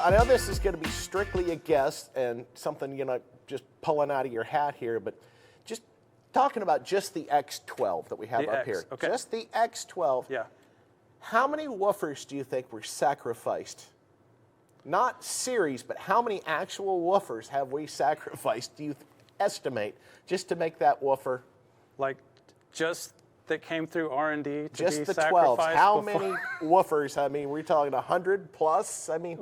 I know this is going to be strictly a guess and something, just pulling out of your hat here, but just talking about just the X12 that we have up here. Okay. Just the X12. Yeah. How many woofers do you think were sacrificed? Not series, but how many actual woofers have we sacrificed, do you estimate, just to make that woofer? Like, just that came through R&D to just be the sacrificed 12s. How before? many woofers? I mean, we're talking 100 plus? I mean,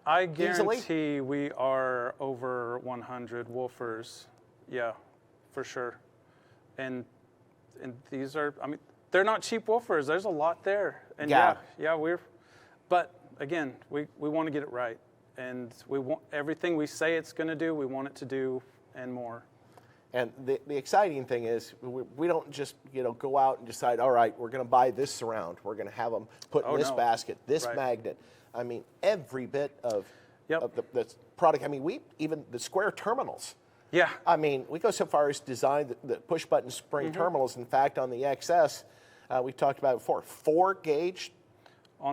I guarantee easily? we are over 100 woofers. Yeah, for sure. And these are, I mean, they're not cheap woofers. There's a lot there. And yeah, but again, we want to get it right. And we want everything we say it's going to do, we want it to do and more. And the exciting thing is we don't just go out and decide, all right, we're going to buy this surround. We're going to have them put in this basket, this magnet. I mean, every bit of the product. I mean, even the square terminals. Yeah. I mean, we go so far as design the push-button spring terminals. In fact, on the XS, we talked about it before, 4-gauge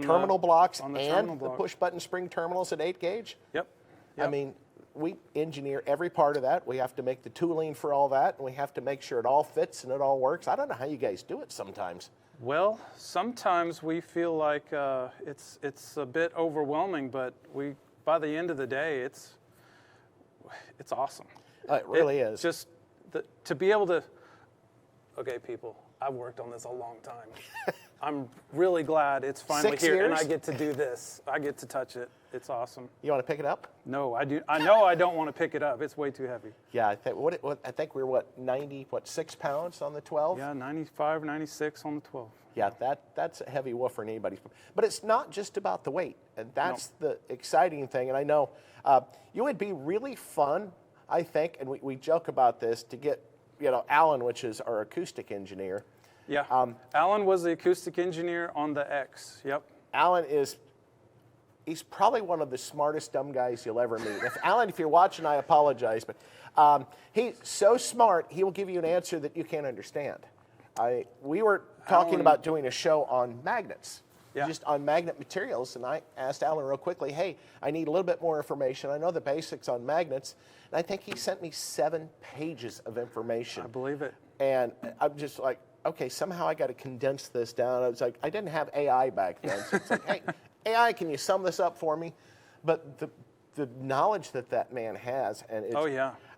terminal blocks and the push-button spring terminals at 8-gauge. Yep. I mean, we engineer every part of that. We have to make the tooling for all that, and we have to make sure it all fits and it all works. I don't know how you guys do it sometimes. Well, sometimes we feel like it's a bit overwhelming, but by the end of the day, it's awesome. It really is. Just to be able to. Okay, people, I've worked on this a long time. I'm really glad it's finally 6 here, years? and I get to do this. I get to touch it. It's awesome. You want to pick it up? No, I do. I know I don't want to pick it up. It's way too heavy. Yeah, I think we're 6 pounds on the 12? Yeah, 95, 96 on the 12. Yeah, that's a heavy woofer in anybody's. But it's not just about the weight, and that's the exciting thing. And I know it would be really fun, I think, and we joke about this, to get Alan, which is our acoustic engineer. Yeah, Alan was the acoustic engineer on the X. Yep. Alan he's probably one of the smartest dumb guys you'll ever meet. Alan, if you're watching, I apologize, but he's so smart, he will give you an answer that you can't understand. We were talking about doing a show on magnets, just on magnet materials, and I asked Alan real quickly, hey, I need a little bit more information. I know the basics on magnets, and I think he sent me 7 pages of information. I believe it. And I'm just like, okay, somehow I got to condense this down. I was like, I didn't have AI back then, so it's like, hey, AI, can you sum this up for me? But the knowledge that man has, and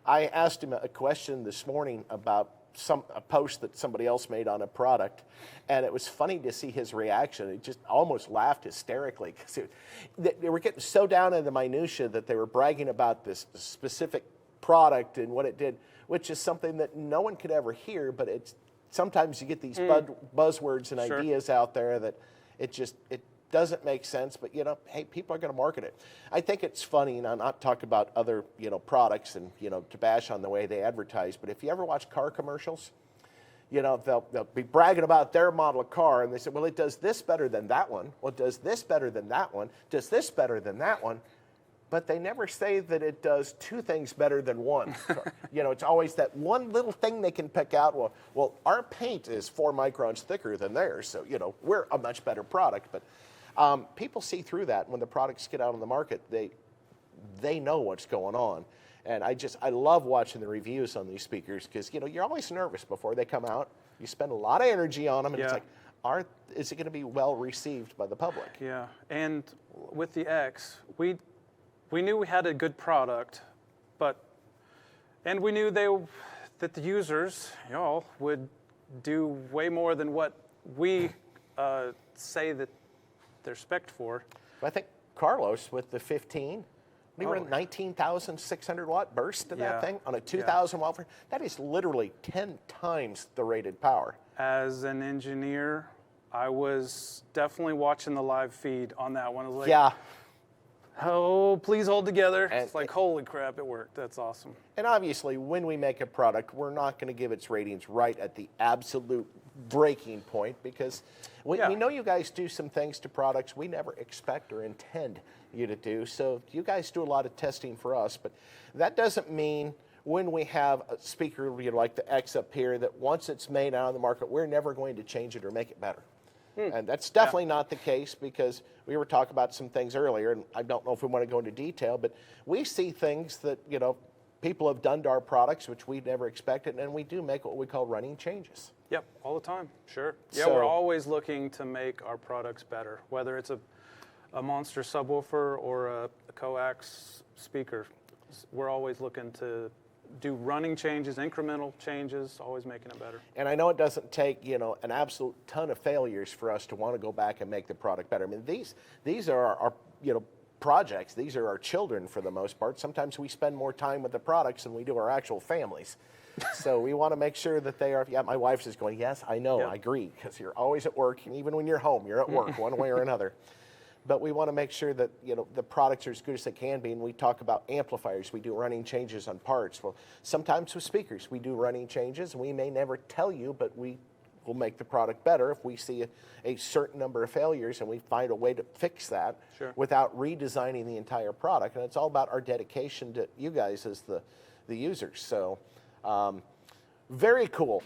I asked him a question this morning about a post that somebody else made on a product, and it was funny to see his reaction. He just almost laughed hysterically because they were getting so down in the minutia that they were bragging about this specific product and what it did, which is something that no one could ever hear, but sometimes you get these buzzwords and ideas out there that it doesn't make sense, but hey, people are going to market it. I think it's funny, and I'm not talking about other products and to bash on the way they advertise, but if you ever watch car commercials, they'll be bragging about their model of car, and they say, well, it does this better than that one. Well, it does this better than that one. Does this better than that one. But they never say that it does 2 things better than one. It's always that one little thing they can pick out. Well, our paint is 4 microns thicker than theirs, so we're a much better product. But people see through that. When the products get out on the market, they know what's going on. And I love watching the reviews on these speakers because you're always nervous before they come out. You spend a lot of energy on them, and it's like, is it going to be well received by the public? Yeah, and with the X, we knew we had a good product, and we knew that the users, would do way more than what we say that they're spec'd for. I think Carlos with the 15, we were at 19,600 watt burst in that thing on a 2,000 watt. That is literally 10 times the rated power. As an engineer, I was definitely watching the live feed on that one. I was like, oh, please hold together. And it's like, holy crap, it worked. That's awesome. And obviously, when we make a product, we're not going to give its ratings right at the absolute breaking point because we know you guys do some things to products we never expect or intend you to do. So you guys do a lot of testing for us, but that doesn't mean when we have a speaker like the X up here that once it's made out on the market, we're never going to change it or make it better. And that's definitely not the case, because we were talking about some things earlier, and I don't know if we want to go into detail, but we see things that, you know, people have done to our products which we never expected, and we do make what we call running changes. Yep, all the time, sure. Yeah, So- we're always looking to make our products better, whether it's a monster subwoofer or a coax speaker. We're always looking to do running changes, incremental changes, always making it better. And I know it doesn't take, you know, an absolute ton of failures for us to want to go back and make the product better. I mean, these are our, you know, projects. These are our children for the most part. Sometimes we spend more time with the products than we do our actual families. So we want to make sure that they are, yeah, my wife's just going, yes, I know, Yep. I agree, because you're always at work, and even when you're home, you're at work one way or another. But we want to make sure that, you know, the products are as good as they can be, and we talk about amplifiers. We do running changes on parts. Well, sometimes with speakers, we do running changes, and we may never tell you, but we will make the product better if we see a certain number of failures, and we find a way to fix that Sure. without redesigning the entire product. And it's all about our dedication to you guys as the users. So very cool.